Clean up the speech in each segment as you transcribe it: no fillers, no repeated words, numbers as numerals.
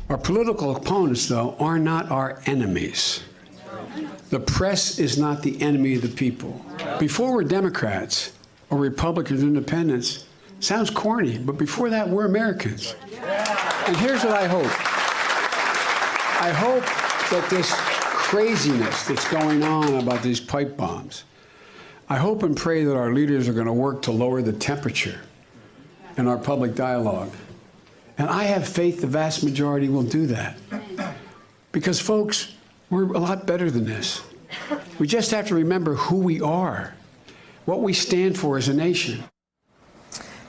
Our political opponents, though, are not our enemies. The press is not the enemy of the people. Before we're Democrats or Republicans or Independents, sounds corny, but before that, we're Americans. And here's what I hope. I hope that this craziness that's going on about these pipe bombs, I hope and pray that our leaders are going to work to lower the temperature in our public dialogue. And I have faith the vast majority will do that. Because, folks, we're a lot better than this. We just have to remember who we are, what we stand for as a nation.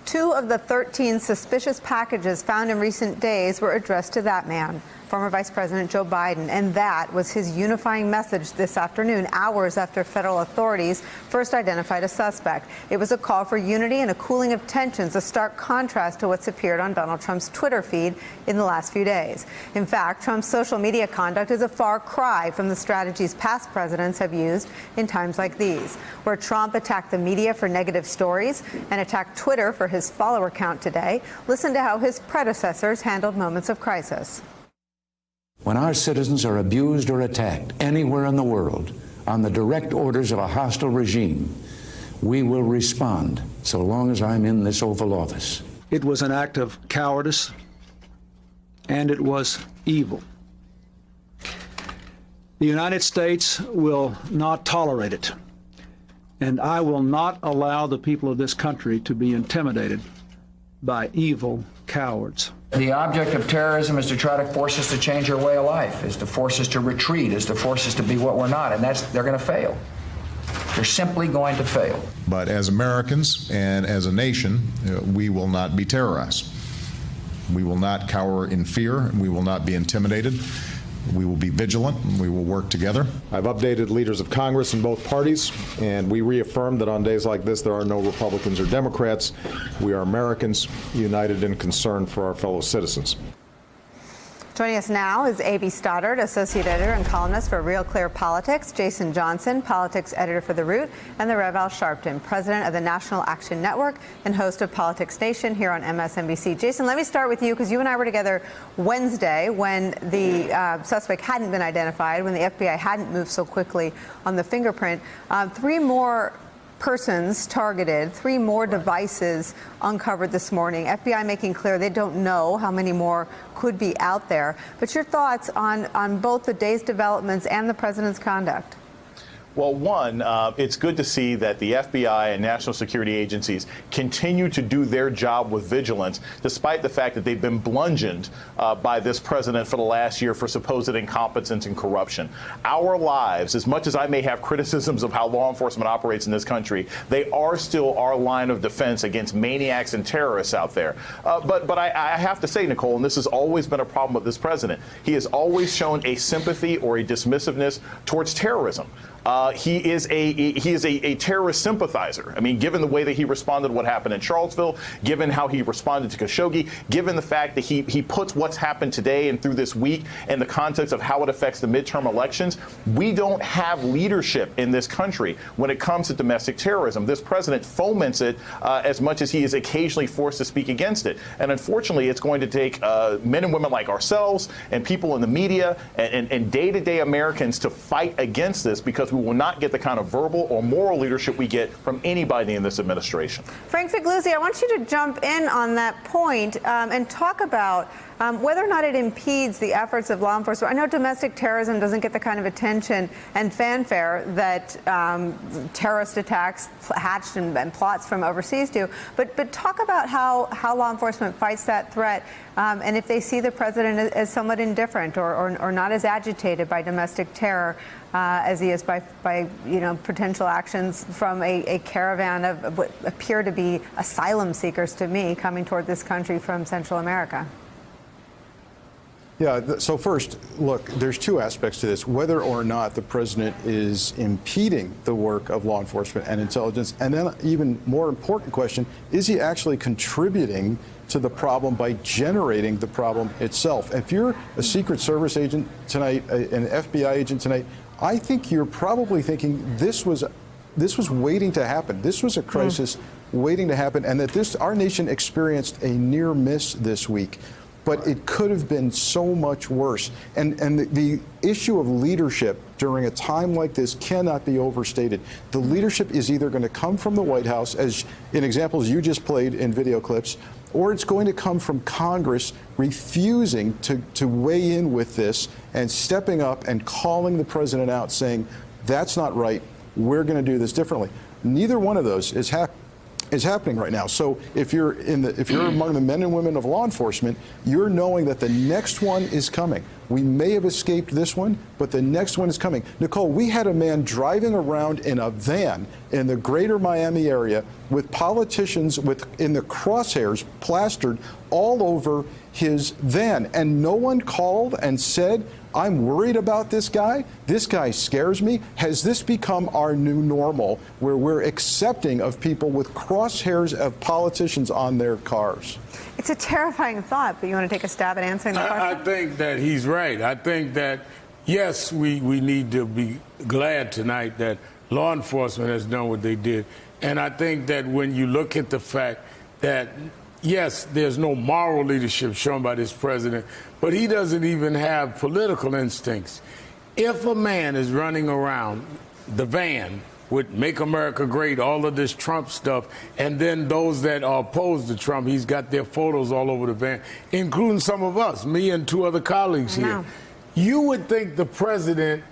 2 of the 13 suspicious packages found in recent days were addressed to that man, former Vice President Joe Biden, and that was his unifying message this afternoon, hours after federal authorities first identified a suspect. It was a call for unity and a cooling of tensions, a stark contrast to what's appeared on Donald Trump's Twitter feed in the last few days. In fact, Trump's social media conduct is a far cry from the strategies past presidents have used in times like these, where Trump attacked the media for negative stories and attacked Twitter for his follower count today. Listen to how his predecessors handled moments of crisis. When our citizens are abused or attacked anywhere in the world on the direct orders of a hostile regime, we will respond so long as I'm in this Oval Office. It was an act of cowardice, and it was evil. The United States will not tolerate it, and I will not allow the people of this country to be intimidated by evil cowards. The object of terrorism is to try to force us to change our way of life, is to force us to retreat, is to force us to be what we're not, and they're going to fail. They're simply going to fail. But as Americans and as a nation, we will not be terrorized. We will not cower in fear, and we will not be intimidated. We will be vigilant, and we will work together. I've updated leaders of Congress in both parties, and we reaffirm that on days like this, there are no Republicans or Democrats. We are Americans united in concern for our fellow citizens. Joining us now is A.B. Stoddard, Associate Editor and columnist for Real Clear Politics, Jason Johnson, Politics Editor for The Root, and the Rev. Al Sharpton, President of the National Action Network and host of Politics Nation here on MSNBC. Jason, let me start with you, because you and I were together Wednesday when the suspect hadn't been identified, when the FBI hadn't moved so quickly on the fingerprint. 3 more persons targeted, 3 more devices uncovered this morning. FBI making clear they don't know how many more could be out there. But your thoughts on both the day's developments and the president's conduct? Well, one, it's good to see that the FBI and national security agencies continue to do their job with vigilance, despite the fact that they've been bludgeoned by this president for the last year for supposed incompetence and corruption. Our lives, as much as I may have criticisms of how law enforcement operates in this country, they are still our line of defense against maniacs and terrorists out there. But I have to say, Nicole, and this has always been a problem with this president, he has always shown a sympathy or a dismissiveness towards terrorism. He is a terrorist sympathizer. I mean, given the way that he responded to what happened in Charlottesville, given how he responded to Khashoggi, given the fact that he puts what's happened today and through this week in the context of how it affects the midterm elections, we don't have leadership in this country when it comes to domestic terrorism. This president foments it as much as he is occasionally forced to speak against it. And unfortunately, it's going to take men and women like ourselves and people in the media and day-to-day Americans to fight against this, because we will not get the kind of verbal or moral leadership we get from anybody in this administration. Frank Figliuzzi, I want you to jump in on that point and talk about whether or not it impedes the efforts of law enforcement. I know domestic terrorism doesn't get the kind of attention and fanfare that terrorist attacks hatched and plots from overseas do, but talk about how law enforcement fights that threat, and if they see the president as somewhat indifferent or not as agitated by domestic terror as he is by potential actions from a caravan of what appear to be asylum seekers to me coming toward this country from Central America. Yeah, so first, look, there's 2 aspects to this. Whether or not the president is impeding the work of law enforcement and intelligence, and then even more important question, is he actually contributing to the problem by generating the problem itself? If you're a Secret Service agent tonight, an FBI agent tonight, I think you're probably thinking this was waiting to happen. This was a crisis waiting to happen, and that our nation experienced a near miss this week. but it could have been so much worse. And the issue of leadership during a time like this cannot be overstated. The leadership is either going to come from the White House, as in examples you just played in video clips, or it's going to come from Congress refusing to weigh in with this and stepping up and calling the president out, saying, that's not right, we're going to do this differently. Neither one of those is happening right now. So if you're among the men and women of law enforcement, you're knowing that the next one is coming. We may have escaped this one, but the next one is coming. Nicole, we had a man driving around in a van in the greater Miami area with politicians in the crosshairs plastered all over his van, and no one called and said, I'm worried about this guy. This guy scares me. Has this become our new normal, where we're accepting of people with crosshairs of politicians on their cars? It's a terrifying thought, but you want to take a stab at answering the question? I think that he's right. I think that, yes, we need to be glad tonight that law enforcement has done what they did. And I think that when you look at the fact that, yes, there's no moral leadership shown by this president, but he doesn't even have political instincts. If a man is running around the van with Make America Great, all of this Trump stuff, and then those that are opposed to Trump, he's got their photos all over the van, including some of us, me and two other colleagues here. You would think the president,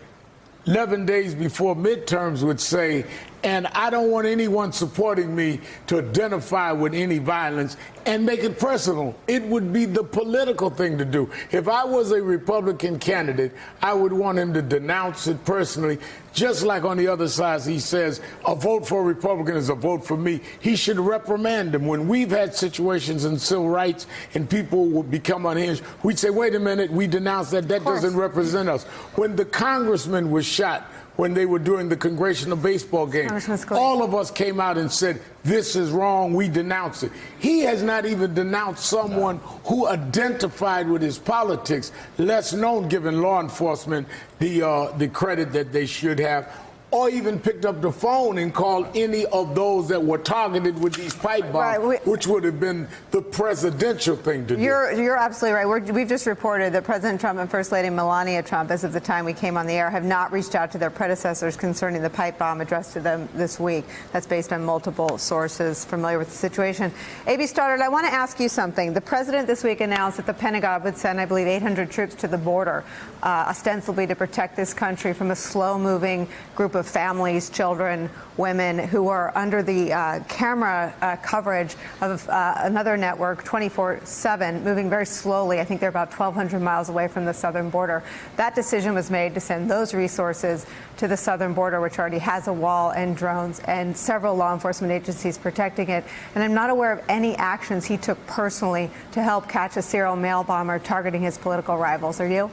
11 days before midterms, would say, and I don't want anyone supporting me to identify with any violence, and make it personal. It would be the political thing to do. If I was a Republican candidate, I would want him to denounce it personally, just like on the other side he says a vote for a Republican is a vote for me. He should reprimand him. When we've had situations in civil rights and people would become unhinged, we'd say, wait a minute, we denounce that. That doesn't represent us. When the congressman was shot, when they were doing the congressional baseball game, all of us came out and said, this is wrong, we denounce it. He has not even denounced someone who identified with his politics, less known, given law enforcement the credit that they should have, or even picked up the phone and called any of those that were targeted with these pipe bombs, which would have been the presidential thing to do. You're absolutely right. We've just reported that President Trump and First Lady Melania Trump, as of the time we came on the air, have not reached out to their predecessors concerning the pipe bomb addressed to them this week. That's based on multiple sources familiar with the situation. A.B. Stoddard, I want to ask you something. The president this week announced that the Pentagon would send, I believe, 800 troops to the border, ostensibly to protect this country from a slow-moving group of families, children, women who are under the camera coverage of another network 24/7, moving very slowly. I think they're about 1,200 miles away from the southern border. That decision was made to send those resources to the southern border, which already has a wall and drones and several law enforcement agencies protecting it. And I'm not aware of any actions he took personally to help catch a serial mail bomber targeting his political rivals. Are you?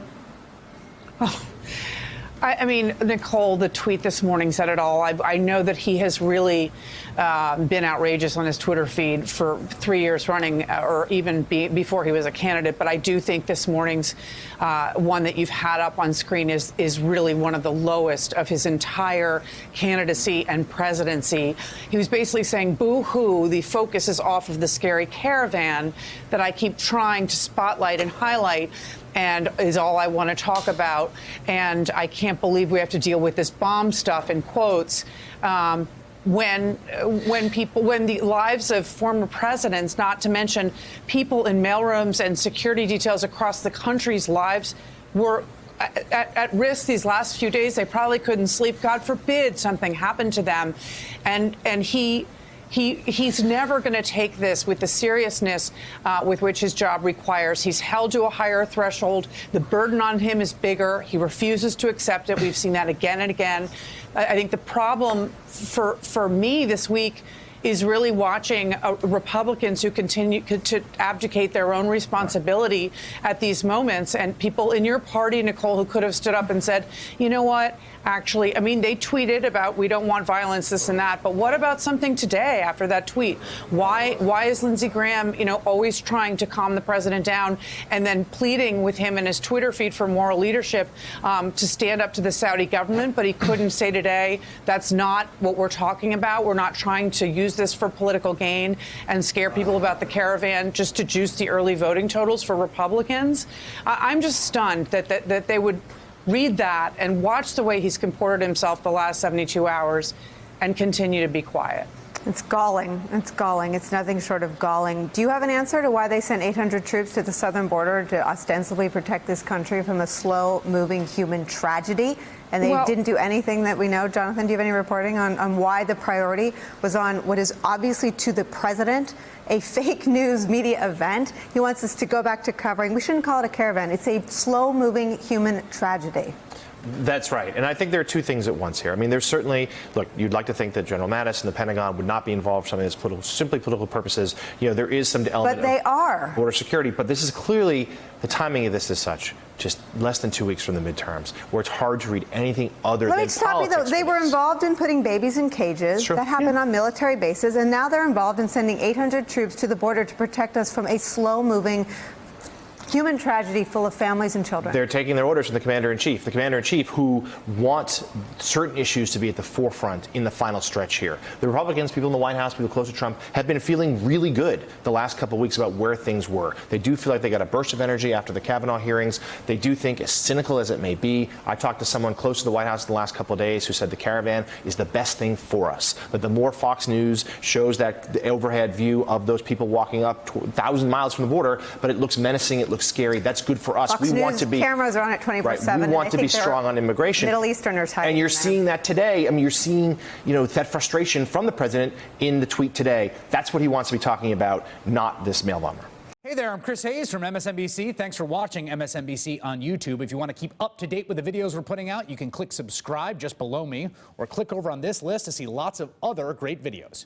Oh. I mean, Nicole, the tweet this morning said it all. I know that he has really been outrageous on his Twitter feed for 3 years running, or even before he was a candidate. But I do think this morning's one that you've had up on screen is really one of the lowest of his entire candidacy and presidency. He was basically saying, boo-hoo, the focus is off of the scary caravan that I keep trying to spotlight and highlight, and is all I want to talk about. And I can't believe we have to deal with this bomb stuff, in quotes, when the lives of former presidents, not to mention people in mailrooms and security details across the country's lives, were at risk these last few days. They probably couldn't sleep. God forbid something happened to them. And he's never going to take this with the seriousness with which his job requires. He's held to a higher threshold. The burden on him is bigger. He refuses to accept it. We've seen that again and again. I think the problem for me this week is really watching Republicans who continue to abdicate their own responsibility at these moments, and people in your party, Nicole, who could have stood up and said, you know what, actually, I mean, they tweeted about we don't want violence, this and that, but what about something today after that tweet? Why is Lindsey Graham, always trying to calm the president down and then pleading with him in his Twitter feed for moral leadership to stand up to the Saudi government, but he couldn't say today, that's not what we're talking about. We're not trying to use use this for political gain and scare people about the caravan just to juice the early voting totals for Republicans. I'm just stunned that they would read that and watch the way he's comported himself the last 72 hours and continue to be quiet. It's galling. It's galling. It's nothing short of galling. Do you have an answer to why they sent 800 troops to the southern border to ostensibly protect this country from a slow-moving human tragedy? And they didn't do anything that we know. Jonathan, do you have any reporting on why the priority was on what is obviously, to the president, a fake news media event? He wants us to go back to covering. We shouldn't call it a caravan. It's a slow-moving human tragedy. That's right. And I think there are two things at once here. I mean, there's certainly, look, you'd like to think that General Mattis and the Pentagon would not be involved in something that's political, simply political purposes. You know, there is some element of border security. But this is clearly, the timing of this is such, just less than 2 weeks from the midterms, where it's hard to read anything other than politics. Let me stop you, though. They were involved in putting babies in cages. That happened on military bases. And now they're involved in sending 800 troops to the border to protect us from a slow-moving human tragedy full of families and children. They're taking their orders from the commander-in-chief. The commander-in-chief who wants certain issues to be at the forefront in the final stretch here. The Republicans, people in the White House, people close to Trump, have been feeling really good the last couple of weeks about where things were. They do feel like they got a burst of energy after the Kavanaugh hearings. They do think, as cynical as it may be, I talked to someone close to the White House in the last couple of days who said the caravan is the best thing for us. That the more Fox News shows that the overhead view of those people walking up 1,000 miles from the border, but it looks menacing, it looks scary. That's good for us. Fox we want News to be cameras are on it 24/7. Right. We want to be strong on immigration. Middle Easterners hiding. And you're seeing that today. I mean, you're seeing, that frustration from the president in the tweet today. That's what he wants to be talking about, not this mail bomber. Hey there, I'm Chris Hayes from MSNBC. Thanks for watching MSNBC on YouTube. If you want to keep up to date with the videos we're putting out, you can click subscribe just below me or click over on this list to see lots of other great videos.